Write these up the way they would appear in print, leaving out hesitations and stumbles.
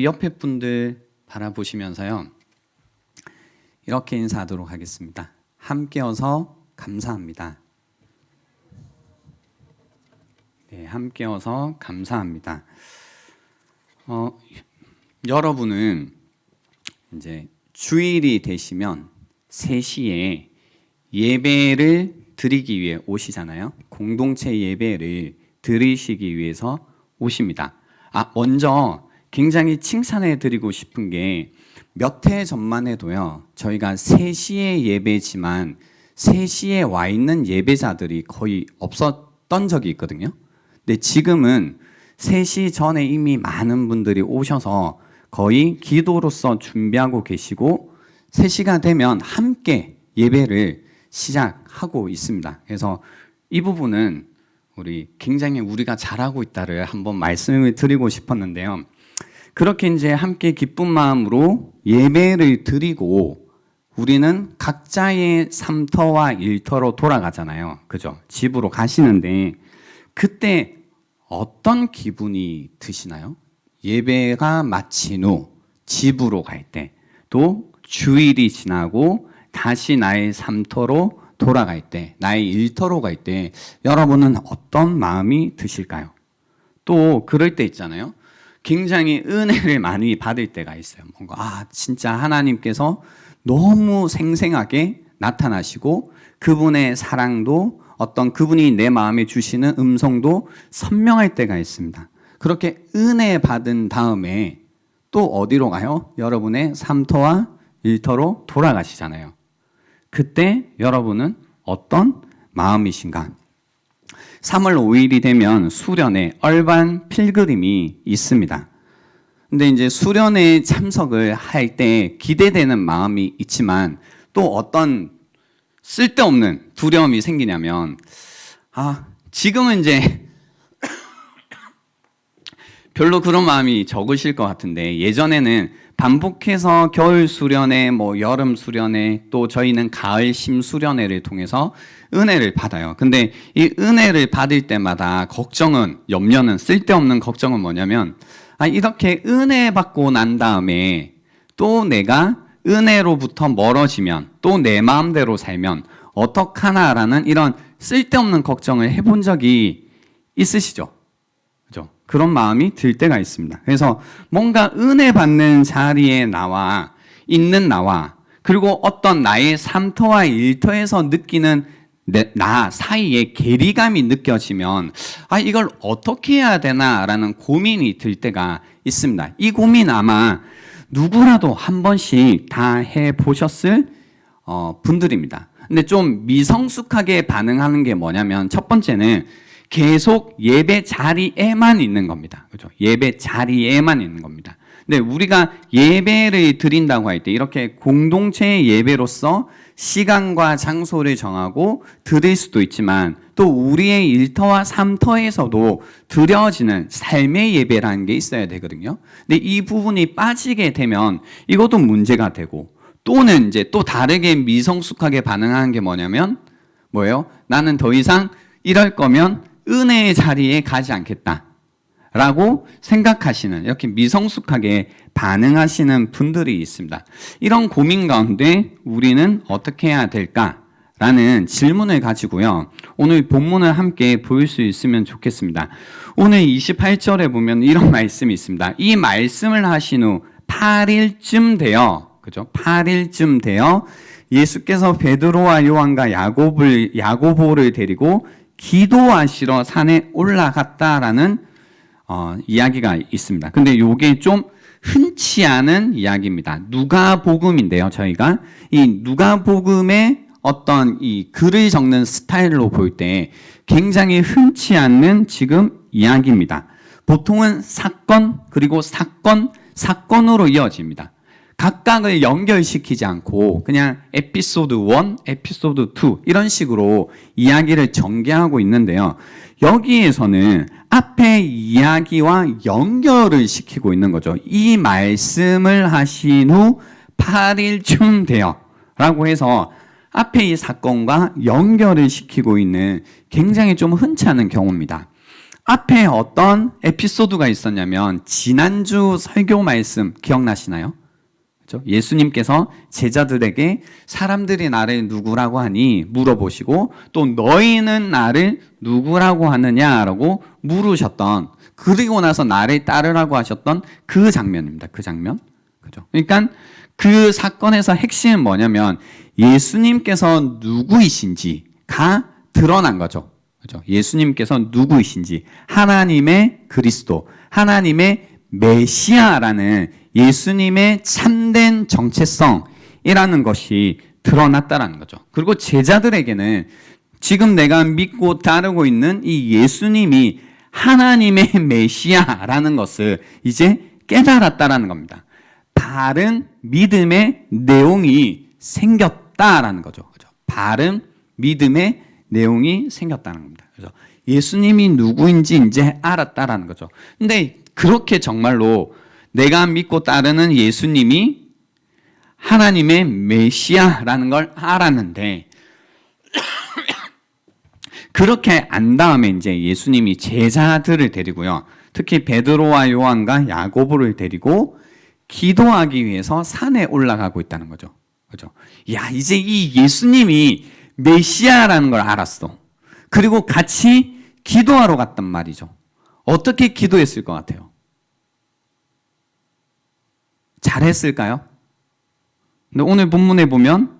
옆에 분들 바라보시면서요, 이렇게 인사하도록 하겠습니다. 함께여서 감사합니다. 네, 함께여서 감사합니다. 여러분은 이제 주일이 되시면 3시에 예배를 드리기 위해 오시잖아요. 공동체 예배를 드리시기 위해서 오십니다. 먼저 굉장히 칭찬해 드리고 싶은 게 몇 해 전만 해도요, 저희가 3시에 예배지만 3시에 와 있는 예배자들이 거의 없었던 적이 있거든요. 근데 지금은 3시 전에 이미 많은 분들이 오셔서 거의 기도로서 준비하고 계시고 3시가 되면 함께 예배를 시작하고 있습니다. 그래서 이 부분은 굉장히 우리가 잘하고 있다를 한번 말씀을 드리고 싶었는데요. 그렇게 이제 함께 기쁜 마음으로 예배를 드리고 우리는 각자의 삼터와 일터로 돌아가잖아요. 그죠? 집으로 가시는데 그때 어떤 기분이 드시나요? 예배가 마친 후 집으로 갈 때, 또 주일이 지나고 다시 나의 삼터로 돌아갈 때, 나의 일터로 갈 때 여러분은 어떤 마음이 드실까요? 또 그럴 때 있잖아요. 굉장히 은혜를 많이 받을 때가 있어요. 뭔가 진짜 하나님께서 너무 생생하게 나타나시고 그분의 사랑도 어떤 그분이 내 마음에 주시는 음성도 선명할 때가 있습니다. 그렇게 은혜 받은 다음에 또 어디로 가요? 여러분의 삼터와 일터로 돌아가시잖아요. 그때 여러분은 어떤 마음이신가? 3월 5일이 되면 수련회 얼반 필그림이 있습니다. 근데 이제 수련회에 참석을 할 때 기대되는 마음이 있지만 또 어떤 쓸데없는 두려움이 생기냐면 지금은 이제 별로 그런 마음이 적으실 것 같은데 예전에는 반복해서 겨울 수련회, 여름 수련회, 또 저희는 가을 심수련회를 통해서 은혜를 받아요. 근데 이 은혜를 받을 때마다 염려는 쓸데없는 걱정은 뭐냐면 이렇게 은혜 받고 난 다음에 또 내가 은혜로부터 멀어지면 또 내 마음대로 살면 어떡하나라는 이런 쓸데없는 걱정을 해본 적이 있으시죠? 그죠? 그런 마음이 들 때가 있습니다. 그래서 뭔가 은혜 받는 자리에 있는 나와 그리고 어떤 나의 삼터와 일터에서 느끼는 나 사이에 괴리감이 느껴지면 이걸 어떻게 해야 되나라는 고민이 들 때가 있습니다. 이 고민 아마 누구라도 한 번씩 다 해보셨을 분들입니다. 근데 좀 미성숙하게 반응하는 게 뭐냐면 첫 번째는 계속 예배 자리에만 있는 겁니다. 그죠? 예배 자리에만 있는 겁니다. 근데 우리가 예배를 드린다고 할 때 이렇게 공동체의 예배로서 시간과 장소를 정하고 드릴 수도 있지만 또 우리의 일터와 삼터에서도 드려지는 삶의 예배라는 게 있어야 되거든요. 근데 이 부분이 빠지게 되면 이것도 문제가 되고 또는 이제 또 다르게 미성숙하게 반응하는 게 뭐예요? 나는 더 이상 이럴 거면 은혜의 자리에 가지 않겠다 라고 생각하시는, 이렇게 미성숙하게 반응하시는 분들이 있습니다. 이런 고민 가운데 우리는 어떻게 해야 될까라는 질문을 가지고요, 오늘 본문을 함께 볼 수 있으면 좋겠습니다. 오늘 28절에 보면 이런 말씀이 있습니다. 이 말씀을 하신 후 8일쯤 되어, 그죠? 8일쯤 되어 예수께서 베드로와 요한과 야고보를 데리고 기도하시러 산에 올라갔다라는 이야기가 있습니다. 근데 이게 좀 흔치 않은 이야기입니다. 누가복음인데요. 저희가 이 누가복음의 어떤 이 글을 적는 스타일로 볼 때 굉장히 흔치 않는 지금 이야기입니다. 보통은 사건 그리고 사건으로 이어집니다. 각각을 연결시키지 않고 그냥 에피소드 1, 에피소드 2 이런 식으로 이야기를 전개하고 있는데요. 여기에서는 앞에 이야기와 연결을 시키고 있는 거죠. 이 말씀을 하신 후 8일쯤 되어 라고 해서 앞에 이 사건과 연결을 시키고 있는 굉장히 좀 흔치 않은 경우입니다. 앞에 어떤 에피소드가 있었냐면 지난주 설교 말씀 기억나시나요? 그렇죠? 예수님께서 제자들에게 사람들이 나를 누구라고 하니 물어보시고 또 너희는 나를 누구라고 하느냐라고 물으셨던, 그리고 나서 나를 따르라고 하셨던 그 장면입니다. 그 장면. 그죠? 그러니까 그 사건에서 핵심은 뭐냐면 예수님께서 누구이신지가 드러난 거죠. 그죠? 예수님께서 누구이신지, 하나님의 그리스도, 하나님의 메시아라는 예수님의 참된 정체성이라는 것이 드러났다라는 거죠. 그리고 제자들에게는 지금 내가 믿고 따르고 있는 이 예수님이 하나님의 메시아라는 것을 이제 깨달았다라는 겁니다. 바른 믿음의 내용이 생겼다라는 거죠. 그죠? 바른 믿음의 내용이 생겼다는 겁니다. 그래서 예수님이 누구인지 이제 알았다라는 거죠. 근데 그렇게 정말로 내가 믿고 따르는 예수님이 하나님의 메시아라는 걸 알았는데 그렇게 안 다음에 이제 예수님이 제자들을 데리고요. 특히 베드로와 요한과 야고보를 데리고 기도하기 위해서 산에 올라가고 있다는 거죠. 그죠? 야, 이제 이 예수님이 메시아라는 걸 알았어. 그리고 같이 기도하러 갔단 말이죠. 어떻게 기도했을 것 같아요? 잘했을까요? 근데 오늘 본문에 보면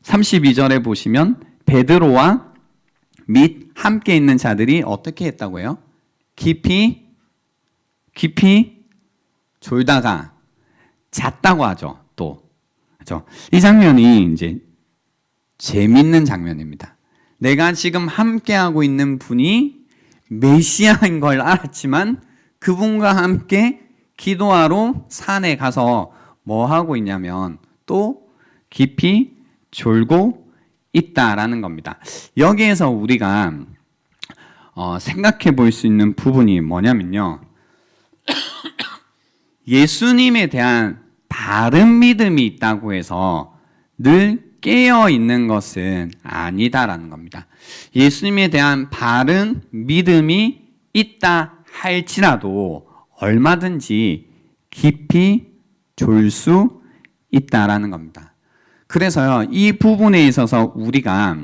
32절에 보시면 베드로와 및 함께 있는 자들이 어떻게 했다고 해요? 깊이 졸다가 잤다고 하죠. 또 그렇죠? 이 장면이 이제 재밌는 장면입니다. 내가 지금 함께하고 있는 분이 메시아인 걸 알았지만 그분과 함께 기도하러 산에 가서 뭐 하고 있냐면 또 깊이 졸고 있다라는 겁니다. 여기에서 우리가 생각해 볼 수 있는 부분이 뭐냐면요. 예수님에 대한 바른 믿음이 있다고 해서 늘 깨어 있는 것은 아니다라는 겁니다. 예수님에 대한 바른 믿음이 있다 할지라도 얼마든지 깊이 졸 수 있다라는 겁니다. 그래서요, 이 부분에 있어서 우리가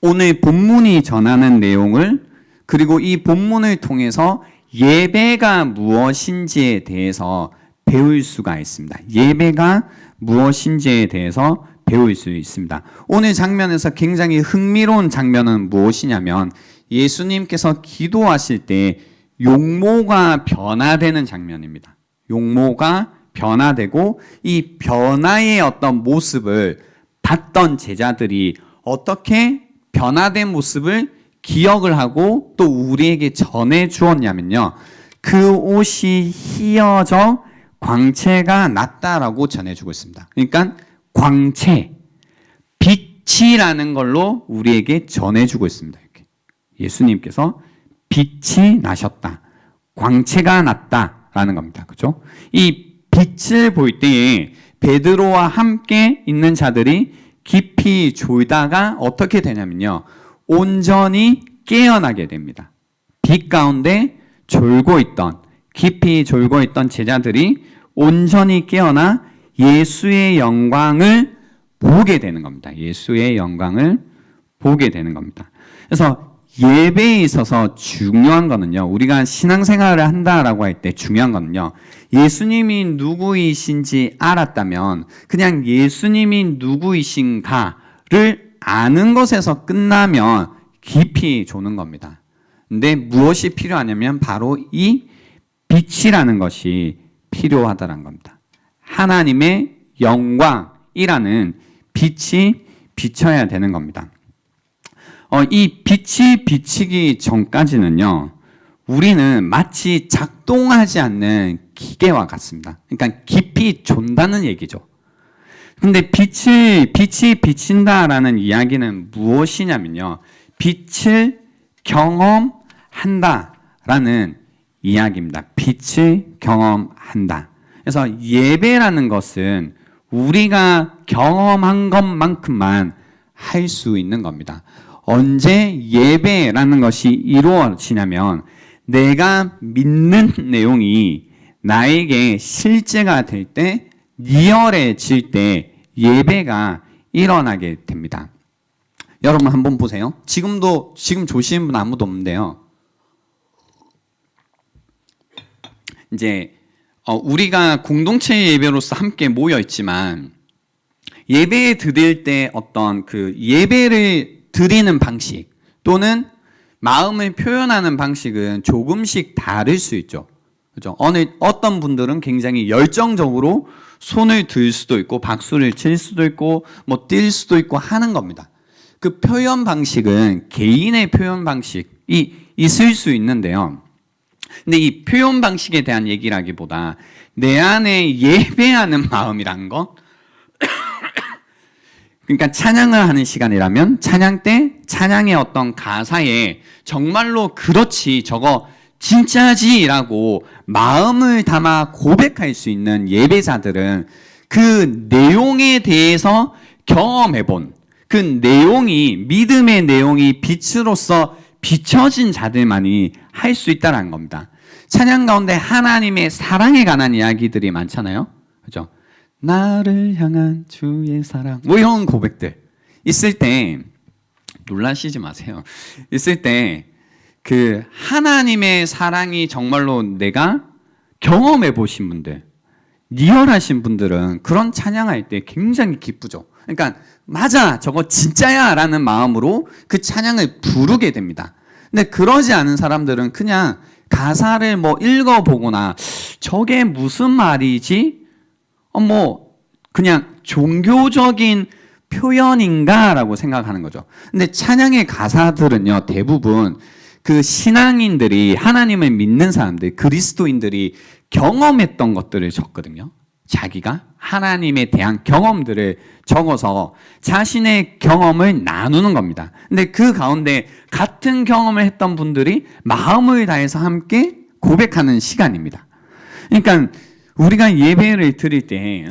오늘 본문이 전하는 내용을, 그리고 이 본문을 통해서 예배가 무엇인지에 대해서 배울 수가 있습니다. 예배가 무엇인지에 대해서 배울 수 있습니다. 오늘 장면에서 굉장히 흥미로운 장면은 무엇이냐면 예수님께서 기도하실 때 용모가 변화되는 장면입니다. 용모가 변화되고 이 변화의 어떤 모습을 봤던 제자들이 어떻게 변화된 모습을 기억을 하고 또 우리에게 전해 주었냐면요. 그 옷이 휘어져 광채가 났다라고 전해주고 있습니다. 그러니까 광채, 빛이라는 걸로 우리에게 전해주고 있습니다. 이렇게. 예수님께서 빛이 나셨다, 광채가 났다라는 겁니다. 그렇죠? 이 빛을 볼 때에 베드로와 함께 있는 자들이 깊이 졸다가 어떻게 되냐면요, 온전히 깨어나게 됩니다. 빛 가운데 졸고 있던, 깊이 졸고 있던 제자들이 온전히 깨어나 예수의 영광을 보게 되는 겁니다. 예수의 영광을 보게 되는 겁니다. 그래서 예배에 있어서 중요한 거는요, 우리가 신앙생활을 한다라고 할 때 중요한 거는요, 예수님이 누구이신지 알았다면 그냥 예수님이 누구이신가를 아는 것에서 끝나면 깊이 조는 겁니다. 근데 무엇이 필요하냐면 바로 이 빛이라는 것이 필요하다는 겁니다. 하나님의 영광이라는 빛이 비쳐야 되는 겁니다. 이 빛이 비치기 전까지는요, 우리는 마치 작동하지 않는 기계와 같습니다. 그러니까 깊이 존다는 얘기죠. 근데 빛이 비친다라는 이야기는 무엇이냐면요, 빛을 경험한다라는 이야기입니다. 빛을 경험한다. 그래서 예배라는 것은 우리가 경험한 것만큼만 할 수 있는 겁니다. 언제 예배라는 것이 이루어지냐면 내가 믿는 내용이 나에게 실제가 될 때, 리얼해질 때 예배가 일어나게 됩니다. 여러분 한번 보세요. 지금 조시는 분 아무도 없는데요. 이제 우리가 공동체 예배로서 함께 모여 있지만 예배 드릴 때 어떤 그 예배를 드리는 방식 또는 마음을 표현하는 방식은 조금씩 다를 수 있죠. 그죠? 어떤 분들은 굉장히 열정적으로 손을 들 수도 있고 박수를 칠 수도 있고 뭐 뛸 수도 있고 하는 겁니다. 그 표현 방식은 개인의 표현 방식이 있을 수 있는데요. 근데 이 표현 방식에 대한 얘기라기보다 내 안에 예배하는 마음이란 것, 그러니까 찬양을 하는 시간이라면 찬양 때 찬양의 어떤 가사에 정말로 그렇지 저거 진짜지라고 마음을 담아 고백할 수 있는 예배자들은 그 내용에 대해서 경험해본 그 내용이 믿음의 내용이 빛으로서 비춰진 자들만이 할 수 있다는 겁니다. 찬양 가운데 하나님의 사랑에 관한 이야기들이 많잖아요. 그죠? 나를 향한 주의 사랑 뭐 이런 고백들 있을 때 놀라시지 마세요. 있을 때 그 하나님의 사랑이 정말로 내가 경험해 보신 분들, 리얼하신 분들은 그런 찬양할 때 굉장히 기쁘죠. 그러니까 맞아 저거 진짜야 라는 마음으로 그 찬양을 부르게 됩니다. 근데 그러지 않은 사람들은 그냥 가사를 뭐 읽어보거나 저게 무슨 말이지? 뭐 그냥 종교적인 표현인가 라고 생각하는 거죠. 근데 찬양의 가사들은요 대부분 그 신앙인들이 하나님을 믿는 사람들, 그리스도인들이 경험했던 것들을 적거든요. 자기가 하나님에 대한 경험들을 적어서 자신의 경험을 나누는 겁니다. 근데 그 가운데 같은 경험을 했던 분들이 마음을 다해서 함께 고백하는 시간입니다. 그러니까 우리가 예배를 드릴 때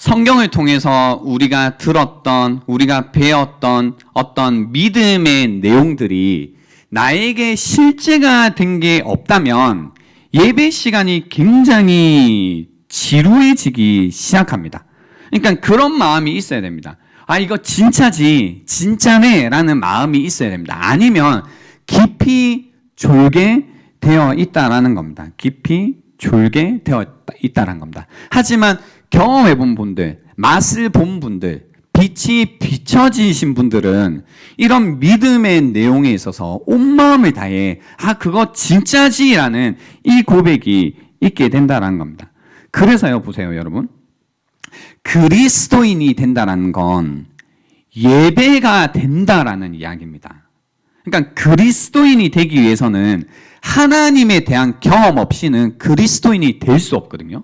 성경을 통해서 우리가 들었던, 우리가 배웠던 어떤 믿음의 내용들이 나에게 실제가 된 게 없다면 예배 시간이 굉장히 지루해지기 시작합니다. 그러니까 그런 마음이 있어야 됩니다. 아, 이거 진짜지, 진짜네 라는 마음이 있어야 됩니다. 아니면 깊이 졸게 되어 있다라는 겁니다. 깊이 졸게 되어 있다라는 겁니다. 하지만 경험해 본 분들, 맛을 본 분들, 빛이 비춰지신 분들은 이런 믿음의 내용에 있어서 온 마음을 다해 아 그거 진짜지라는 이 고백이 있게 된다는 겁니다. 그래서요 보세요 여러분, 그리스도인이 된다는 건 예배가 된다라는 이야기입니다. 그러니까 그리스도인이 되기 위해서는 하나님에 대한 경험 없이는 그리스도인이 될 수 없거든요.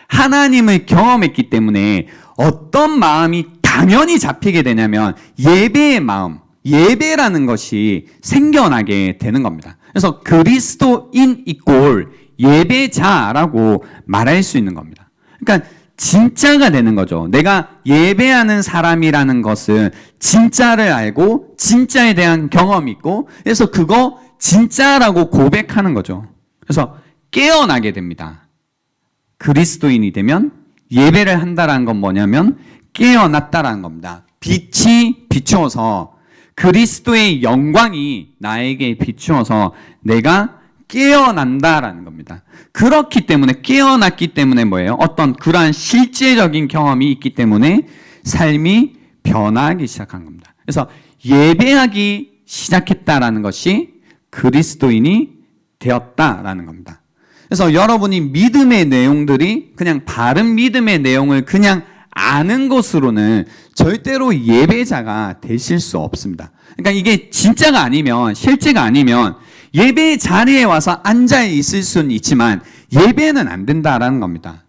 하나님을 경험했기 때문에 어떤 마음이 당연히 잡히게 되냐면 예배의 마음, 예배라는 것이 생겨나게 되는 겁니다. 그래서 그리스도인 이꼴 예배자라고 말할 수 있는 겁니다. 그러니까 진짜가 되는 거죠. 내가 예배하는 사람이라는 것은 진짜를 알고 진짜에 대한 경험이 있고 그래서 그거 진짜라고 고백하는 거죠. 그래서 깨어나게 됩니다. 그리스도인이 되면 예배를 한다는 건 뭐냐면 깨어났다라는 겁니다. 빛이 비추어서 그리스도의 영광이 나에게 비추어서 내가 깨어난다라는 겁니다. 그렇기 때문에 깨어났기 때문에 뭐예요? 어떤 그러한 실제적인 경험이 있기 때문에 삶이 변하기 시작한 겁니다. 그래서 예배하기 시작했다라는 것이 그리스도인이 되었다라는 겁니다. 그래서 여러분이 믿음의 내용들이 그냥 바른 믿음의 내용을 그냥 아는 것으로는 절대로 예배자가 되실 수 없습니다. 그러니까 이게 진짜가 아니면, 실제가 아니면 예배 자리에 와서 앉아 있을 수는 있지만 예배는 안 된다라는 겁니다.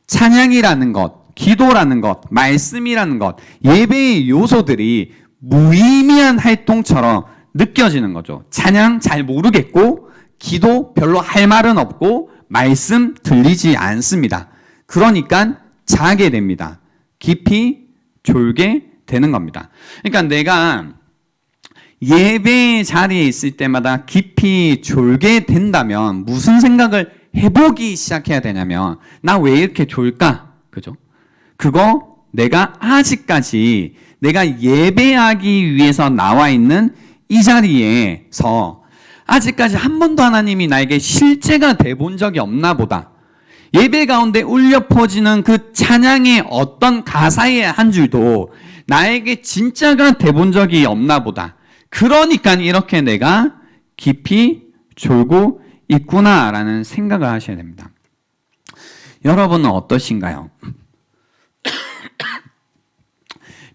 찬양이라는 것, 기도라는 것, 말씀이라는 것, 예배의 요소들이 무의미한 활동처럼 느껴지는 거죠. 찬양 잘 모르겠고 기도 별로 할 말은 없고 말씀 들리지 않습니다. 그러니까 자게 됩니다. 깊이 졸게 되는 겁니다. 그러니까 내가 예배 자리에 있을 때마다 깊이 졸게 된다면 무슨 생각을 해보기 시작해야 되냐면 나 왜 이렇게 졸까? 그죠? 그거 내가 아직까지 내가 예배하기 위해서 나와 있는 이 자리에서 아직까지 한 번도 하나님이 나에게 실제가 돼 본 적이 없나 보다. 예배 가운데 울려 퍼지는 그 찬양의 어떤 가사의 한 줄도 나에게 진짜가 돼 본 적이 없나 보다. 그러니까 이렇게 내가 깊이 졸고 있구나라는 생각을 하셔야 됩니다. 여러분은 어떠신가요?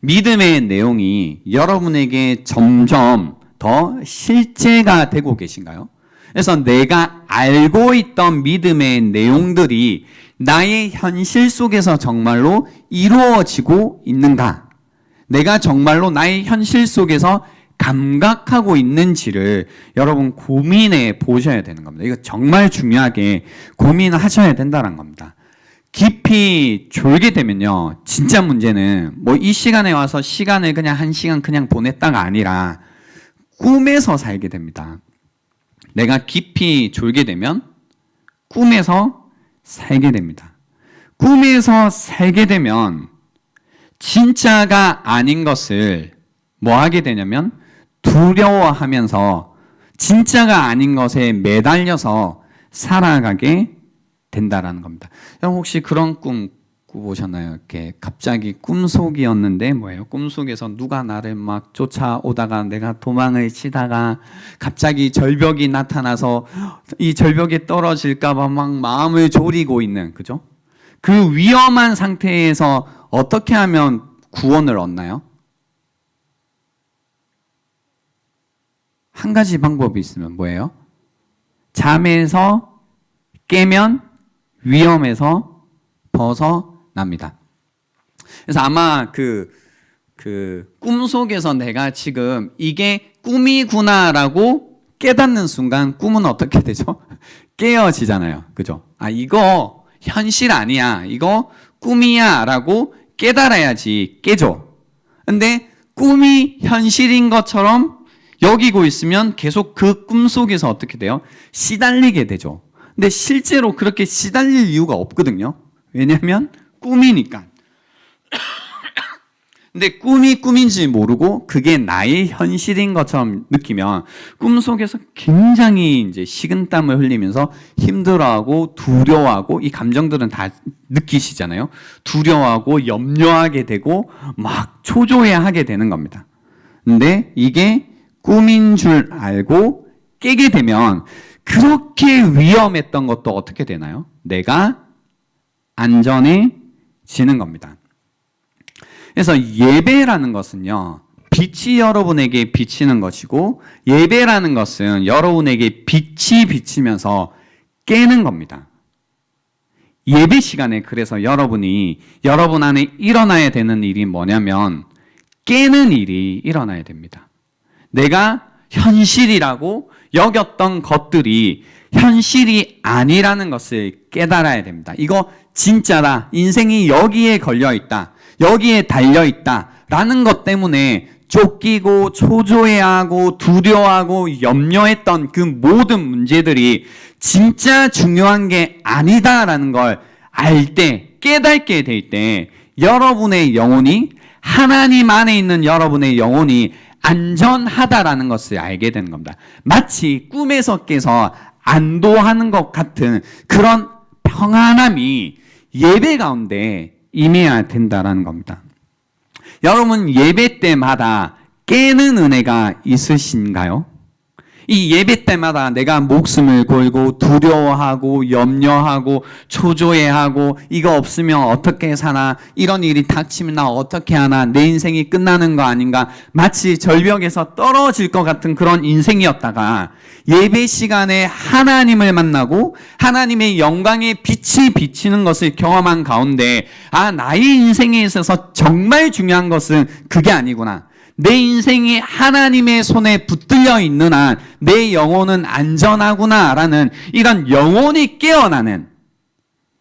믿음의 내용이 여러분에게 점점 더 실제가 되고 계신가요? 그래서 내가 알고 있던 믿음의 내용들이 나의 현실 속에서 정말로 이루어지고 있는가? 내가 정말로 나의 현실 속에서 감각하고 있는지를 여러분 고민해 보셔야 되는 겁니다. 이거 정말 중요하게 고민하셔야 된다는 겁니다. 깊이 졸게 되면요, 진짜 문제는 뭐 이 시간에 와서 시간을 그냥 한 시간 그냥 보냈다가 아니라 꿈에서 살게 됩니다. 내가 깊이 졸게 되면 꿈에서 살게 됩니다. 꿈에서 살게 되면 진짜가 아닌 것을 뭐 하게 되냐면 두려워하면서 진짜가 아닌 것에 매달려서 살아가게 된다라는 겁니다. 여러분 혹시 그런 꿈 꾸보셨나요? 이렇게 갑자기 꿈속이었는데 뭐예요? 꿈속에서 누가 나를 막 쫓아오다가 내가 도망을 치다가 갑자기 절벽이 나타나서 이 절벽에 떨어질까 봐 막 마음을 졸이고 있는, 그죠? 그 위험한 상태에서 어떻게 하면 구원을 얻나요? 한 가지 방법이 있으면 뭐예요? 잠에서 깨면 위험에서 벗어납니다. 그래서 아마 그 꿈속에서 내가 지금 이게 꿈이구나라고 깨닫는 순간 꿈은 어떻게 되죠? 깨어지잖아요. 그죠? 아, 이거 현실 아니야. 이거 꿈이야 라고 깨달아야지 깨죠. 근데 꿈이 현실인 것처럼 여기고 있으면 계속 그 꿈속에서 어떻게 돼요? 시달리게 되죠. 근데 실제로 그렇게 시달릴 이유가 없거든요. 왜냐하면 꿈이니까. 근데 꿈이 꿈인지 모르고 그게 나의 현실인 것처럼 느끼면 꿈속에서 굉장히 이제 식은땀을 흘리면서 힘들어하고 두려워하고 이 감정들은 다 느끼시잖아요. 두려워하고 염려하게 되고 막 초조해하게 되는 겁니다. 근데 이게 꿈인 줄 알고 깨게 되면 그렇게 위험했던 것도 어떻게 되나요? 내가 안전해지는 겁니다. 그래서 예배라는 것은요, 빛이 여러분에게 비치는 것이고 예배라는 것은 여러분에게 빛이 비치면서 깨는 겁니다. 예배 시간에 그래서 여러분 안에 일어나야 되는 일이 뭐냐면 깨는 일이 일어나야 됩니다. 내가 현실이라고 여겼던 것들이 현실이 아니라는 것을 깨달아야 됩니다. 이거 진짜다. 인생이 여기에 걸려있다. 여기에 달려있다. 라는 것 때문에 쫓기고 초조해하고 두려워하고 염려했던 그 모든 문제들이 진짜 중요한 게 아니다라는 걸 알 때, 깨닫게 될 때 여러분의 영혼이, 하나님 안에 있는 여러분의 영혼이 안전하다라는 것을 알게 되는 겁니다. 마치 꿈에서 깨서 안도하는 것 같은 그런 평안함이 예배 가운데 임해야 된다라는 겁니다. 여러분 예배 때마다 깨는 은혜가 있으신가요? 이 예배 때마다 내가 목숨을 걸고 두려워하고 염려하고 초조해하고 이거 없으면 어떻게 사나, 이런 일이 닥치면 나 어떻게 하나, 내 인생이 끝나는 거 아닌가, 마치 절벽에서 떨어질 것 같은 그런 인생이었다가 예배 시간에 하나님을 만나고 하나님의 영광의 빛이 비치는 것을 경험한 가운데 아, 나의 인생에 있어서 정말 중요한 것은 그게 아니구나. 내 인생이 하나님의 손에 붙들려 있는 한 내 영혼은 안전하구나라는 이런 영혼이 깨어나는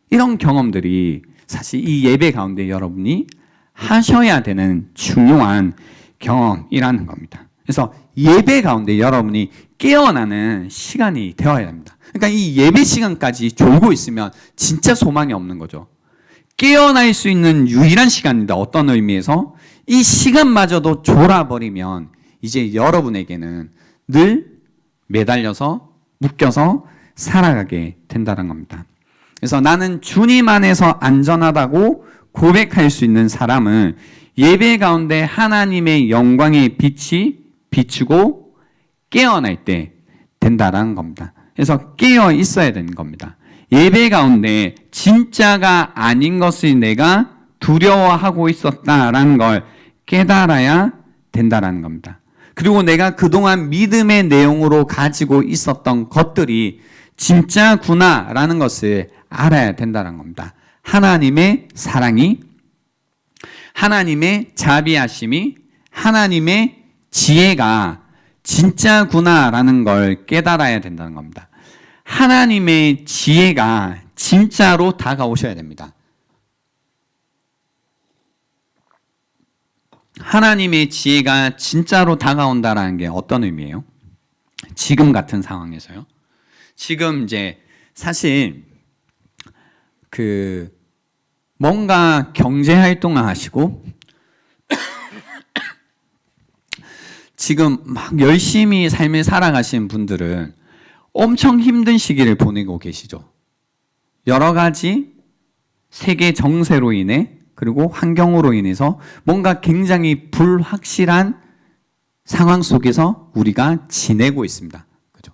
이런 경험들이 사실 이 예배 가운데 여러분이 하셔야 되는 중요한 경험이라는 겁니다. 그래서 예배 가운데 여러분이 깨어나는 시간이 되어야 합니다. 그러니까 이 예배 시간까지 졸고 있으면 진짜 소망이 없는 거죠. 깨어날 수 있는 유일한 시간입니다. 어떤 의미에서 이 시간마저도 졸아버리면 이제 여러분에게는 늘 매달려서 묶여서 살아가게 된다는 겁니다. 그래서 나는 주님 안에서 안전하다고 고백할 수 있는 사람은 예배 가운데 하나님의 영광의 빛이 비추고 깨어날 때 된다는 겁니다. 그래서 깨어 있어야 되는 겁니다. 예배 가운데 진짜가 아닌 것을 내가 두려워하고 있었다라는 걸 깨달아야 된다라는 겁니다. 그리고 내가 그동안 믿음의 내용으로 가지고 있었던 것들이 진짜구나라는 것을 알아야 된다는 겁니다. 하나님의 사랑이, 하나님의 자비하심이, 하나님의 지혜가 진짜구나라는 걸 깨달아야 된다는 겁니다. 하나님의 지혜가 진짜로 다가오셔야 됩니다. 하나님의 지혜가 진짜로 다가온다라는 게 어떤 의미예요? 지금 같은 상황에서요. 지금 이제 사실 뭔가 경제 활동을 하시고 지금 막 열심히 삶을 살아가시는 분들은 엄청 힘든 시기를 보내고 계시죠. 여러 가지 세계 정세로 인해 그리고 환경으로 인해서 뭔가 굉장히 불확실한 상황 속에서 우리가 지내고 있습니다. 그죠?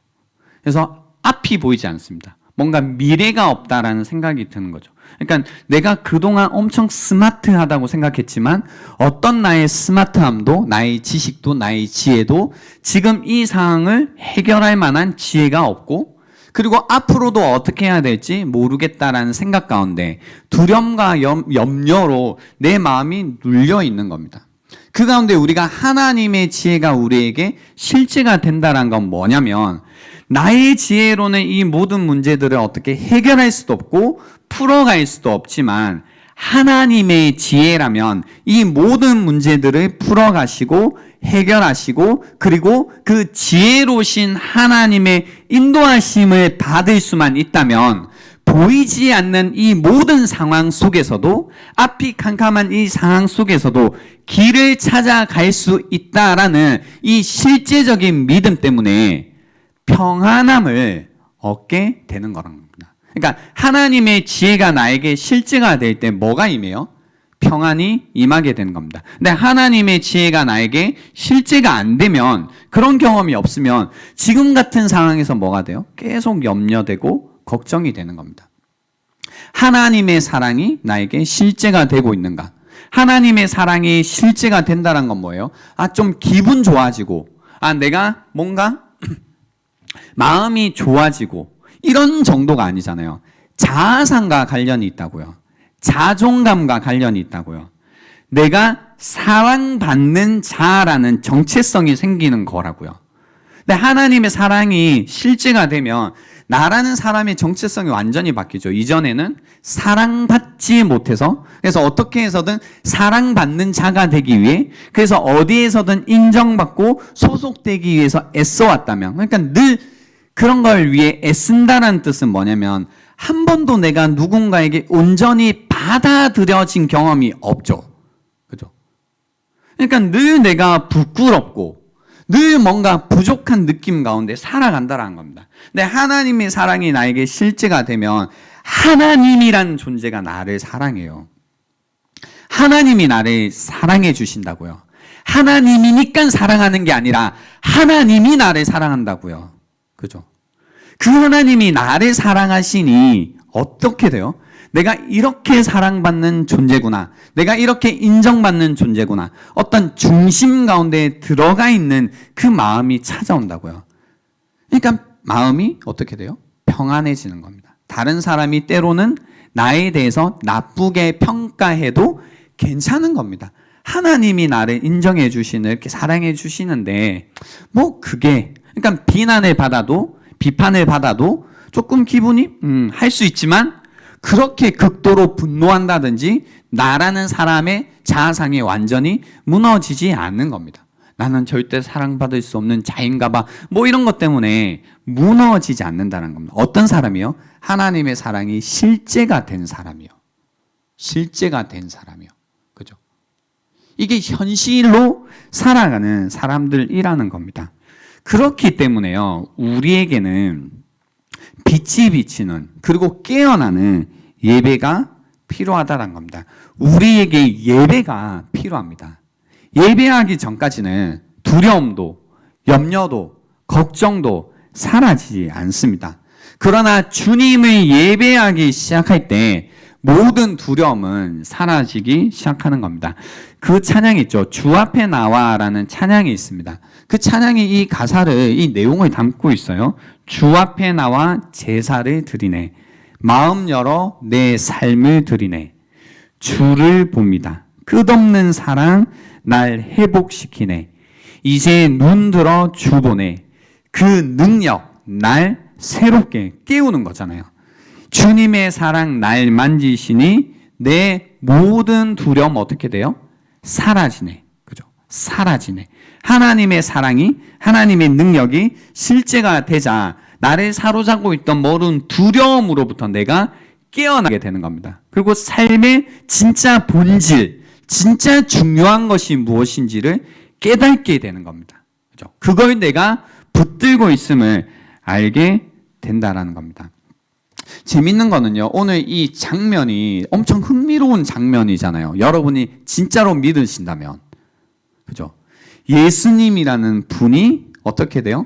그래서 앞이 보이지 않습니다. 뭔가 미래가 없다라는 생각이 드는 거죠. 그러니까 내가 그동안 엄청 스마트하다고 생각했지만 어떤 나의 스마트함도 나의 지식도 나의 지혜도 지금 이 상황을 해결할 만한 지혜가 없고 그리고 앞으로도 어떻게 해야 될지 모르겠다라는 생각 가운데 두려움과 염려로 내 마음이 눌려 있는 겁니다. 그 가운데 우리가 하나님의 지혜가 우리에게 실제가 된다는 건 뭐냐면 나의 지혜로는 이 모든 문제들을 어떻게 해결할 수도 없고 풀어갈 수도 없지만 하나님의 지혜라면 이 모든 문제들을 풀어가시고 해결하시고 그리고 그 지혜로우신 하나님의 인도하심을 받을 수만 있다면 보이지 않는 이 모든 상황 속에서도 앞이 캄캄한 이 상황 속에서도 길을 찾아갈 수 있다라는 이 실제적인 믿음 때문에 평안함을 얻게 되는 거란 겁니다. 그러니까 하나님의 지혜가 나에게 실제가 될 때 뭐가 임해요? 평안이 임하게 되는 겁니다. 근데 하나님의 지혜가 나에게 실제가 안 되면 그런 경험이 없으면 지금 같은 상황에서 뭐가 돼요? 계속 염려되고 걱정이 되는 겁니다. 하나님의 사랑이 나에게 실제가 되고 있는가? 하나님의 사랑이 실제가 된다는 건 뭐예요? 좀 기분 좋아지고 내가 뭔가 마음이 좋아지고 이런 정도가 아니잖아요. 자아상과 관련이 있다고요. 자존감과 관련이 있다고요. 내가 사랑받는 자라는 정체성이 생기는 거라고요. 근데 하나님의 사랑이 실제가 되면 나라는 사람의 정체성이 완전히 바뀌죠. 이전에는 사랑받지 못해서 그래서 어떻게 해서든 사랑받는 자가 되기 위해 그래서 어디에서든 인정받고 소속되기 위해서 애써왔다면 그러니까 늘 그런 걸 위해 애쓴다는 뜻은 뭐냐면 한 번도 내가 누군가에게 온전히 받아들여진 경험이 없죠. 그죠? 그러니까 늘 내가 부끄럽고 늘 뭔가 부족한 느낌 가운데 살아간다는 겁니다. 근데 하나님의 사랑이 나에게 실제가 되면 하나님이란 존재가 나를 사랑해요. 하나님이 나를 사랑해 주신다고요. 하나님이니까 사랑하는 게 아니라 하나님이 나를 사랑한다고요. 그죠? 그 하나님이 나를 사랑하시니 어떻게 돼요? 내가 이렇게 사랑받는 존재구나. 내가 이렇게 인정받는 존재구나. 어떤 중심 가운데 들어가 있는 그 마음이 찾아온다고요. 그러니까 마음이 어떻게 돼요? 평안해지는 겁니다. 다른 사람이 때로는 나에 대해서 나쁘게 평가해도 괜찮은 겁니다. 하나님이 나를 인정해 주시는 이렇게 사랑해 주시는데 그게 그러니까 비난을 받아도 비판을 받아도 조금 기분이 할 수 있지만 그렇게 극도로 분노한다든지 나라는 사람의 자아상이 완전히 무너지지 않는 겁니다. 나는 절대 사랑받을 수 없는 자인가 봐. 뭐 이런 것 때문에 무너지지 않는다는 겁니다. 어떤 사람이요? 하나님의 사랑이 실제가 된 사람이요. 실제가 된 사람이요. 그죠? 이게 현실로 살아가는 사람들이라는 겁니다. 그렇기 때문에요, 우리에게는 빛이 비치는, 그리고 깨어나는 예배가 필요하다는 겁니다. 우리에게 예배가 필요합니다. 예배하기 전까지는 두려움도, 염려도, 걱정도 사라지지 않습니다. 그러나 주님을 예배하기 시작할 때 모든 두려움은 사라지기 시작하는 겁니다. 그 찬양이 있죠. 주 앞에 나와라는 찬양이 있습니다. 그 찬양이 이 가사를, 이 내용을 담고 있어요. 주 앞에 나와 제사를 드리네. 마음 열어 내 삶을 드리네. 주를 봅니다. 끝없는 사랑 날 회복시키네. 이제 눈 들어 주 보네. 그 능력 날 새롭게 깨우는 거잖아요. 주님의 사랑 날 만지시니 내 모든 두려움 어떻게 돼요? 사라지네. 그죠? 사라지네. 하나님의 사랑이, 하나님의 능력이 실제가 되자 나를 사로잡고 있던 모든 두려움으로부터 내가 깨어나게 되는 겁니다. 그리고 삶의 진짜 본질, 진짜 중요한 것이 무엇인지를 깨닫게 되는 겁니다. 그죠? 그걸 내가 붙들고 있음을 알게 된다라는 겁니다. 재밌는 거는요, 오늘 이 장면이 엄청 흥미로운 장면이잖아요. 여러분이 진짜로 믿으신다면. 그죠? 예수님이라는 분이 어떻게 돼요?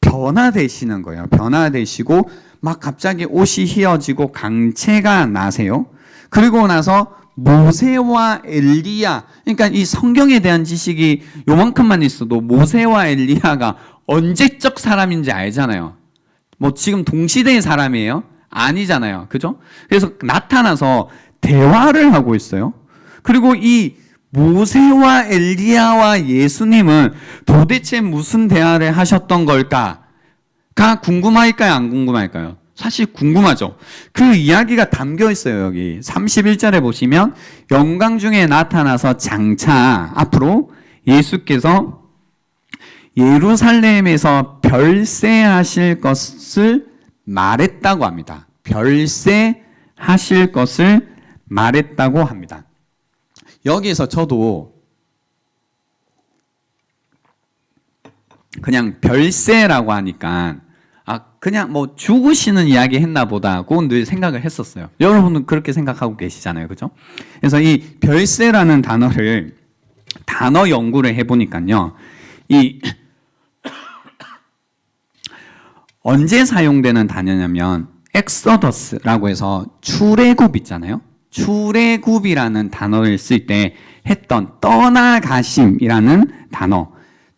변화되시는 거예요. 변화되시고 막 갑자기 옷이 휘어지고 강체가 나세요. 그리고 나서 모세와 엘리야, 그러니까 이 성경에 대한 지식이 요만큼만 있어도 모세와 엘리야가 언제적 사람인지 알잖아요. 뭐 지금 동시대의 사람이에요? 아니잖아요. 그죠? 그래서 나타나서 대화를 하고 있어요. 그리고 이 모세와 엘리야와 예수님은 도대체 무슨 대화를 하셨던 걸까가 궁금할까요? 안 궁금할까요? 사실 궁금하죠. 그 이야기가 담겨 있어요. 여기 31절에 보시면 영광 중에 나타나서 장차 앞으로 예수께서 예루살렘에서 별세하실 것을 말했다고 합니다. 별세하실 것을 말했다고 합니다. 여기에서 저도 그냥 별세라고 하니까 그냥 뭐 죽으시는 이야기 했나 보다고 늘 생각을 했었어요. 여러분은 그렇게 생각하고 계시잖아요. 그죠? 그래서 이 별세라는 단어 연구를 해보니까요. 이 언제 사용되는 단어냐면 엑소더스라고 해서 출애굽 있잖아요. 출애굽이라는 단어를 쓸 때 했던 떠나가심이라는 단어,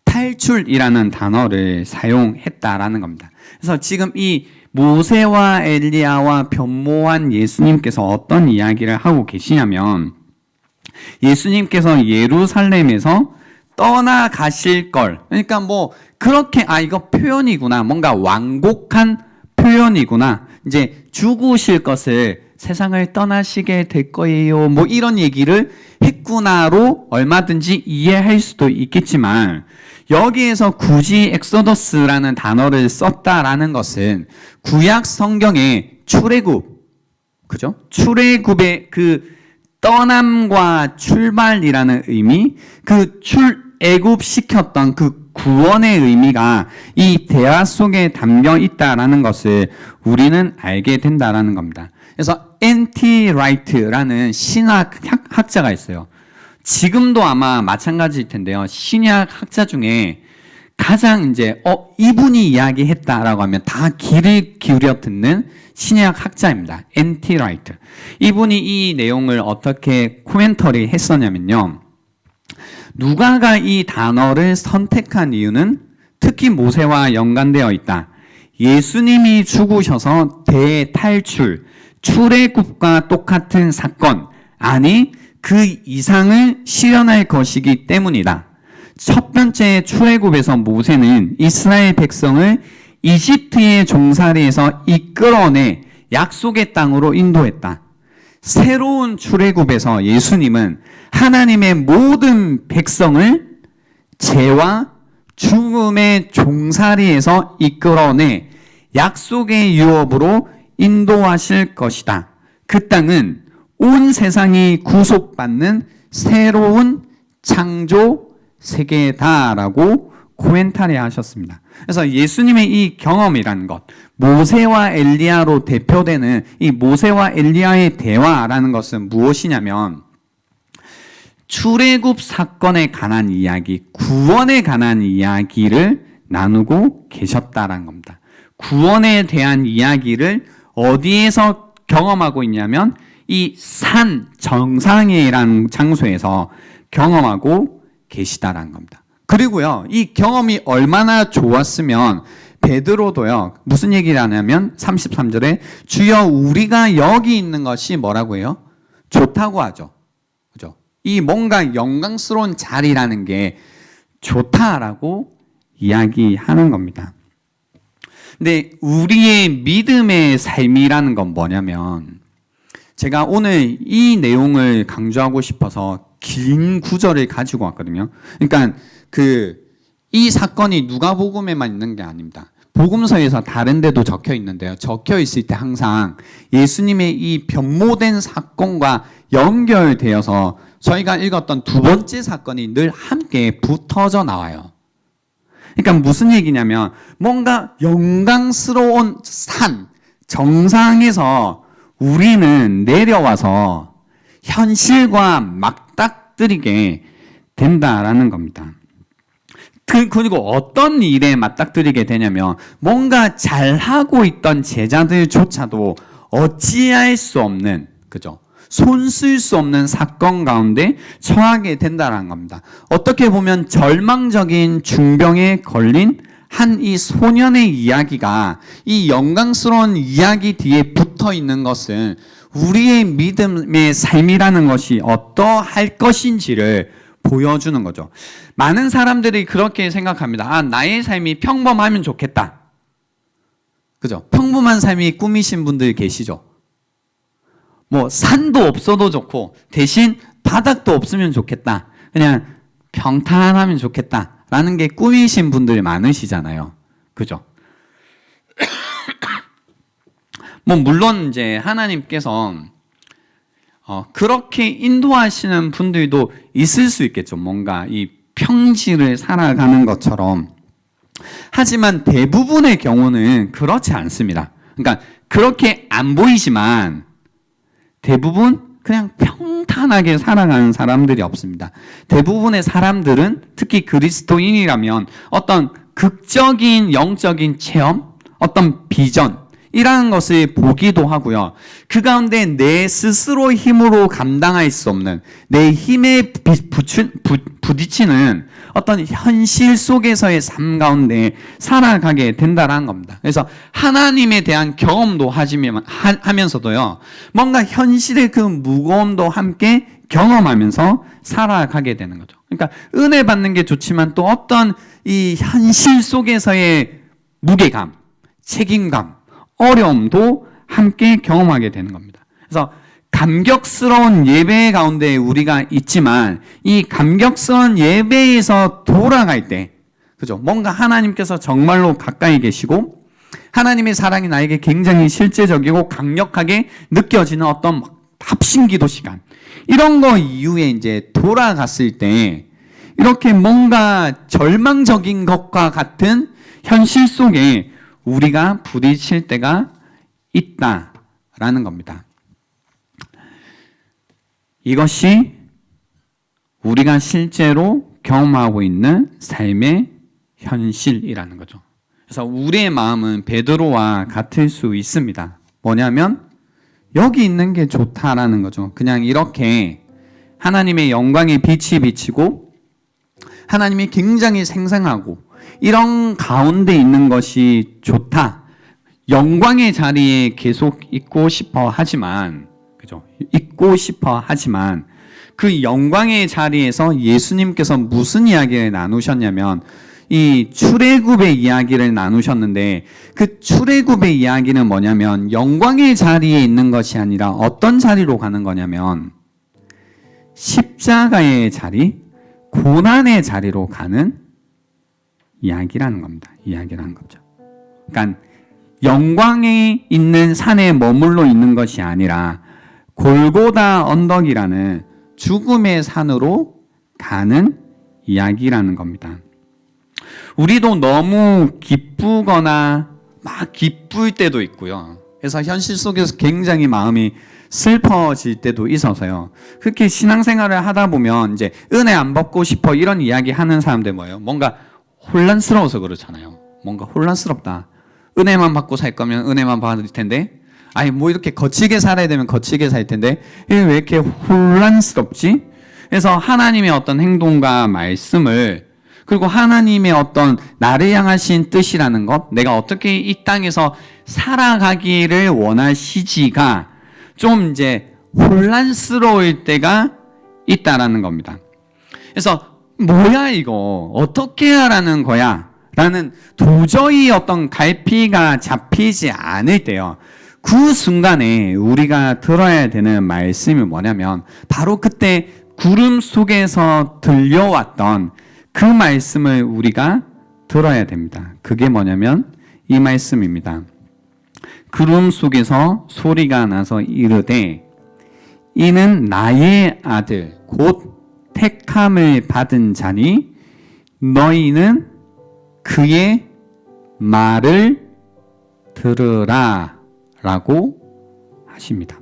탈출이라는 단어를 사용했다라는 겁니다. 그래서 지금 이 모세와 엘리야와 변모한 예수님께서 어떤 이야기를 하고 계시냐면 예수님께서 예루살렘에서 떠나가실 걸, 그러니까 뭐 그렇게 이거 표현이구나, 뭔가 완곡한 표현이구나, 이제 죽으실 것을 세상을 떠나시게 될 거예요, 뭐 이런 얘기를 했구나로 얼마든지 이해할 수도 있겠지만 여기에서 굳이 엑소더스라는 단어를 썼다라는 것은 구약 성경의 출애굽, 그죠? 출애굽의 그 떠남과 출발이라는 의미, 그 출애굽시켰던 그 구원의 의미가 이 대화 속에 담겨 있다라는 것을 우리는 알게 된다라는 겁니다. 그래서 N.T. 라이트라는 신학 학자가 있어요. 지금도 아마 마찬가지일 텐데요. 신약 학자 중에 가장 이제 이분이 이야기했다라고 하면 다 귀를 기울여 듣는 신약 학자입니다. N.T. 라이트. 이분이 이 내용을 어떻게 코멘터리 했었냐면요. 누가가 이 단어를 선택한 이유는 특히 모세와 연관되어 있다. 예수님이 죽으셔서 대탈출, 출애굽과 똑같은 사건, 아니 그 이상을 실현할 것이기 때문이다. 첫 번째 출애굽에서 모세는 이스라엘 백성을 이집트의 종살이에서 이끌어내 약속의 땅으로 인도했다. 새로운 출애굽에서 예수님은 하나님의 모든 백성을 죄와 죽음의 종살이에서 이끌어내 약속의 유업으로 인도하실 것이다. 그 땅은 온 세상이 구속받는 새로운 창조 세계다라고 코멘타리 하셨습니다. 그래서 예수님의 이 경험이라는 것, 모세와 엘리야로 대표되는 이 모세와 엘리야의 대화라는 것은 무엇이냐면 출애굽 사건에 관한 이야기, 구원에 관한 이야기를 나누고 계셨다라는 겁니다. 구원에 대한 이야기를 어디에서 경험하고 있냐면 이 산 정상이라는 장소에서 경험하고 계시다라는 겁니다. 그리고요, 이 경험이 얼마나 좋았으면 베드로도요, 무슨 얘기를 하냐면 33절에 주여 우리가 여기 있는 것이 뭐라고 해요? 좋다고 하죠. 그죠? 이 뭔가 영광스러운 자리라는 게 좋다라고 이야기하는 겁니다. 근데 우리의 믿음의 삶이라는 건 뭐냐면 제가 오늘 이 내용을 강조하고 싶어서 긴 구절을 가지고 왔거든요. 그러니까 이 사건이 누가복음에만 있는 게 아닙니다. 복음서에서 다른 데도 적혀 있는데요. 적혀 있을 때 항상 예수님의 이 변모된 사건과 연결되어서 저희가 읽었던 두 번째 사건이 늘 함께 붙어져 나와요. 그러니까 무슨 얘기냐면 뭔가 영광스러운 산, 정상에서 우리는 내려와서 현실과 맞닥뜨리게 된다라는 겁니다. 그리고 어떤 일에 맞닥뜨리게 되냐면 뭔가 잘하고 있던 제자들조차도 어찌할 수 없는, 그죠? 손 쓸 수 없는 사건 가운데 처하게 된다는 겁니다. 어떻게 보면 절망적인 중병에 걸린 한 이 소년의 이야기가 이 영광스러운 이야기 뒤에 붙어 있는 것은 우리의 믿음의 삶이라는 것이 어떠할 것인지를 보여주는 거죠. 많은 사람들이 그렇게 생각합니다. 나의 삶이 평범하면 좋겠다. 그죠? 평범한 삶이 꿈이신 분들 계시죠? 뭐 산도 없어도 좋고 대신 바닥도 없으면 좋겠다. 그냥 평탄하면 좋겠다라는 게 꿈이신 분들이 많으시잖아요. 그죠? 뭐 물론 이제 하나님께서 그렇게 인도하시는 분들도 있을 수 있겠죠. 뭔가 이 평지를 살아가는 것처럼. 하지만 대부분의 경우는 그렇지 않습니다. 그러니까 그렇게 안 보이지만 대부분 그냥 평탄하게 살아가는 사람들이 없습니다. 대부분의 사람들은 특히 그리스도인이라면 어떤 극적인 영적인 체험, 어떤 비전, 이라는 것을 보기도 하고요. 그 가운데 내 스스로 힘으로 감당할 수 없는 내 힘에 부딪히는 어떤 현실 속에서의 삶 가운데 살아가게 된다는 겁니다. 그래서 하나님에 대한 경험도 하면서도요. 뭔가 현실의 그 무거움도 함께 경험하면서 살아가게 되는 거죠. 그러니까 은혜 받는 게 좋지만 또 어떤 이 현실 속에서의 무게감, 책임감, 어려움도 함께 경험하게 되는 겁니다. 그래서 감격스러운 예배 가운데 우리가 있지만 이 감격스러운 예배에서 돌아갈 때, 그죠? 뭔가 하나님께서 정말로 가까이 계시고 하나님의 사랑이 나에게 굉장히 실제적이고 강력하게 느껴지는 어떤 합심기도 시간, 이런 거 이후에 이제 돌아갔을 때 이렇게 뭔가 절망적인 것과 같은 현실 속에 우리가 부딪힐 때가 있다라는 겁니다. 이것이 우리가 실제로 경험하고 있는 삶의 현실이라는 거죠. 그래서 우리의 마음은 베드로와 같을 수 있습니다. 뭐냐면 여기 있는 게 좋다라는 거죠. 그냥 이렇게 하나님의 영광의 빛이 비치고 하나님이 굉장히 생생하고 이런 가운데 있는 것이 좋다. 영광의 자리에 계속 있고 싶어 하지만, 그죠? 있고 싶어 하지만 그 영광의 자리에서 예수님께서 무슨 이야기를 나누셨냐면 이 출애굽의 이야기를 나누셨는데 그 출애굽의 이야기는 뭐냐면 영광의 자리에 있는 것이 아니라 어떤 자리로 가는 거냐면 십자가의 자리, 고난의 자리로 가는 이야기라는 겁니다. 이야기라는 거죠. 그러니까 영광이 있는 산에 머물러 있는 것이 아니라 골고다 언덕이라는 죽음의 산으로 가는 이야기라는 겁니다. 우리도 너무 기쁘거나 막 기쁠 때도 있고요. 그래서 현실 속에서 굉장히 마음이 슬퍼질 때도 있어서요. 그렇게 신앙생활을 하다 보면 이제 은혜 안 받고 싶어 이런 이야기 하는 사람들 뭐예요? 뭔가 혼란스러워서 그렇잖아요. 뭔가 혼란스럽다. 은혜만 받고 살 거면 은혜만 받을 텐데, 아니 뭐 이렇게 거칠게 살아야 되면 거칠게 살 텐데 왜 이렇게 혼란스럽지? 그래서 하나님의 어떤 행동과 말씀을, 그리고 하나님의 어떤 나를 향하신 뜻이라는 것, 내가 어떻게 이 땅에서 살아가기를 원하시지가 좀 이제 혼란스러울 때가 있다라는 겁니다. 그래서 뭐야 이거 어떻게 하라는 거야 라는 도저히 어떤 갈피가 잡히지 않을 때요, 그 순간에 우리가 들어야 되는 말씀이 뭐냐면 바로 그때 구름 속에서 들려왔던 그 말씀을 우리가 들어야 됩니다. 그게 뭐냐면 이 말씀입니다. 구름 속에서 소리가 나서 이르되 이는 나의 아들 곧 택함을 받은 자니 너희는 그의 말을 들으라 라고 하십니다.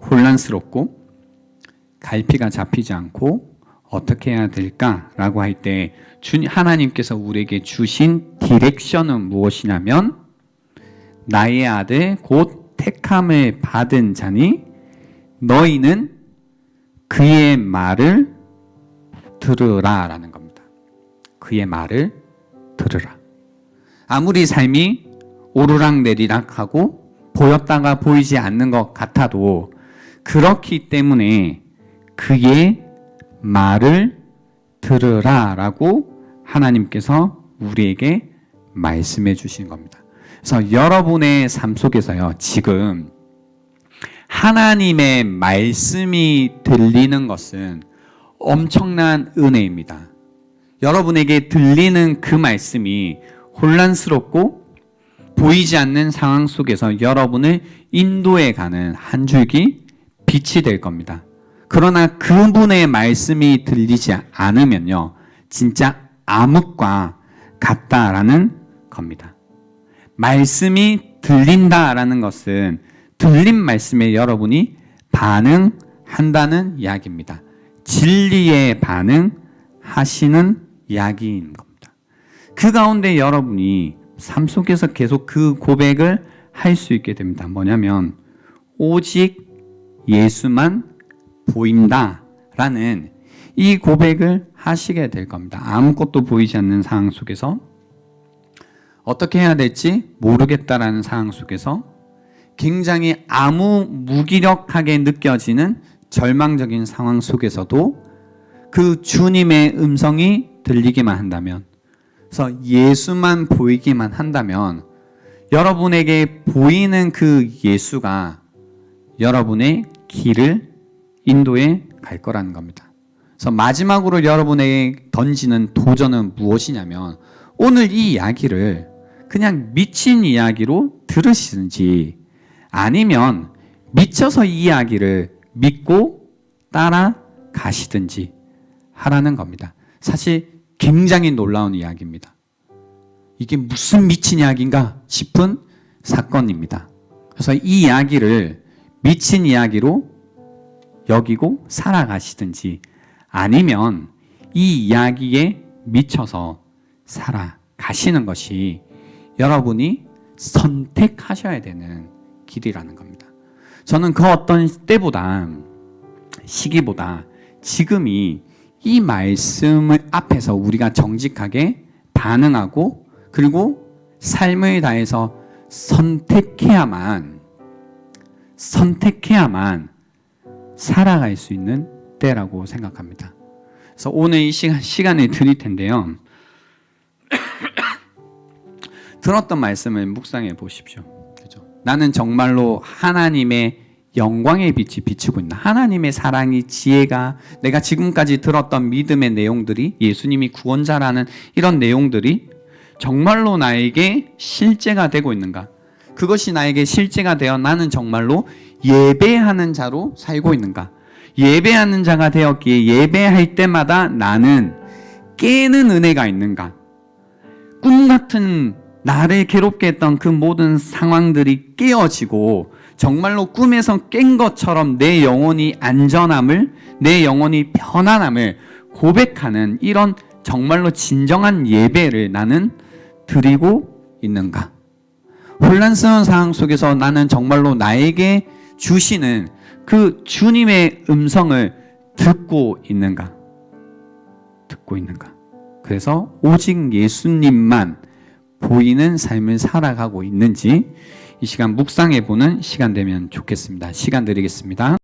혼란스럽고 갈피가 잡히지 않고 어떻게 해야 될까라고 할 때 하나님께서 우리에게 주신 디렉션은 무엇이냐면 나의 아들 곧 택함을 받은 자니 너희는 그의 말을 들으라 라는 겁니다. 그의 말을 들으라. 아무리 삶이 오르락내리락하고 보였다가 보이지 않는 것 같아도 그렇기 때문에 그의 말을 들으라 라고 하나님께서 우리에게 말씀해 주신 겁니다. 그래서 여러분의 삶 속에서요, 지금 하나님의 말씀이 들리는 것은 엄청난 은혜입니다. 여러분에게 들리는 그 말씀이 혼란스럽고 보이지 않는 상황 속에서 여러분을 인도해 가는 한 줄기 빛이 될 겁니다. 그러나 그분의 말씀이 들리지 않으면요, 진짜 암흑과 같다라는 겁니다. 말씀이 들린다라는 것은 들린 말씀에 여러분이 반응한다는 이야기입니다. 진리에 반응하시는 이야기인 겁니다. 그 가운데 여러분이 삶 속에서 계속 그 고백을 할 수 있게 됩니다. 뭐냐면 오직 예수만 보인다라는 이 고백을 하시게 될 겁니다. 아무것도 보이지 않는 상황 속에서 어떻게 해야 될지 모르겠다라는 상황 속에서 굉장히 아무 무기력하게 느껴지는 절망적인 상황 속에서도 그 주님의 음성이 들리기만 한다면, 그래서 예수만 보이기만 한다면 여러분에게 보이는 그 예수가 여러분의 길을 인도해 갈 거라는 겁니다. 그래서 마지막으로 여러분에게 던지는 도전은 무엇이냐면 오늘 이 이야기를 그냥 미친 이야기로 들으시든지 아니면 미쳐서 이 이야기를 믿고 따라가시든지 하라는 겁니다. 사실 굉장히 놀라운 이야기입니다. 이게 무슨 미친 이야기인가 싶은 사건입니다. 그래서 이 이야기를 미친 이야기로 여기고 살아가시든지 아니면 이 이야기에 미쳐서 살아가시는 것이 여러분이 선택하셔야 되는 길이라는 겁니다. 저는 그 어떤 때보다 시기보다 지금이 이 말씀을 앞에서 우리가 정직하게 반응하고 그리고 삶을 다해서 선택해야만 살아갈 수 있는 때라고 생각합니다. 그래서 오늘 이 시간을 드릴 텐데요. 들었던 말씀을 묵상해 보십시오. 그죠? 나는 정말로 하나님의 영광의 빛이 비추고 있나? 하나님의 사랑이, 지혜가, 내가 지금까지 들었던 믿음의 내용들이, 예수님이 구원자라는 이런 내용들이 정말로 나에게 실제가 되고 있는가? 그것이 나에게 실제가 되어 나는 정말로 예배하는 자로 살고 있는가? 예배하는 자가 되었기에 예배할 때마다 나는 깨는 은혜가 있는가? 꿈 같은 나를 괴롭게 했던 그 모든 상황들이 깨어지고 정말로 꿈에서 깬 것처럼 내 영혼이 안전함을, 내 영혼이 편안함을 고백하는 이런 정말로 진정한 예배를 나는 드리고 있는가? 혼란스러운 상황 속에서 나는 정말로 나에게 주시는 그 주님의 음성을 듣고 있는가? 듣고 있는가? 그래서 오직 예수님만 보이는 삶을 살아가고 있는지 이 시간 묵상해 보는 시간 되면 좋겠습니다. 시간 드리겠습니다.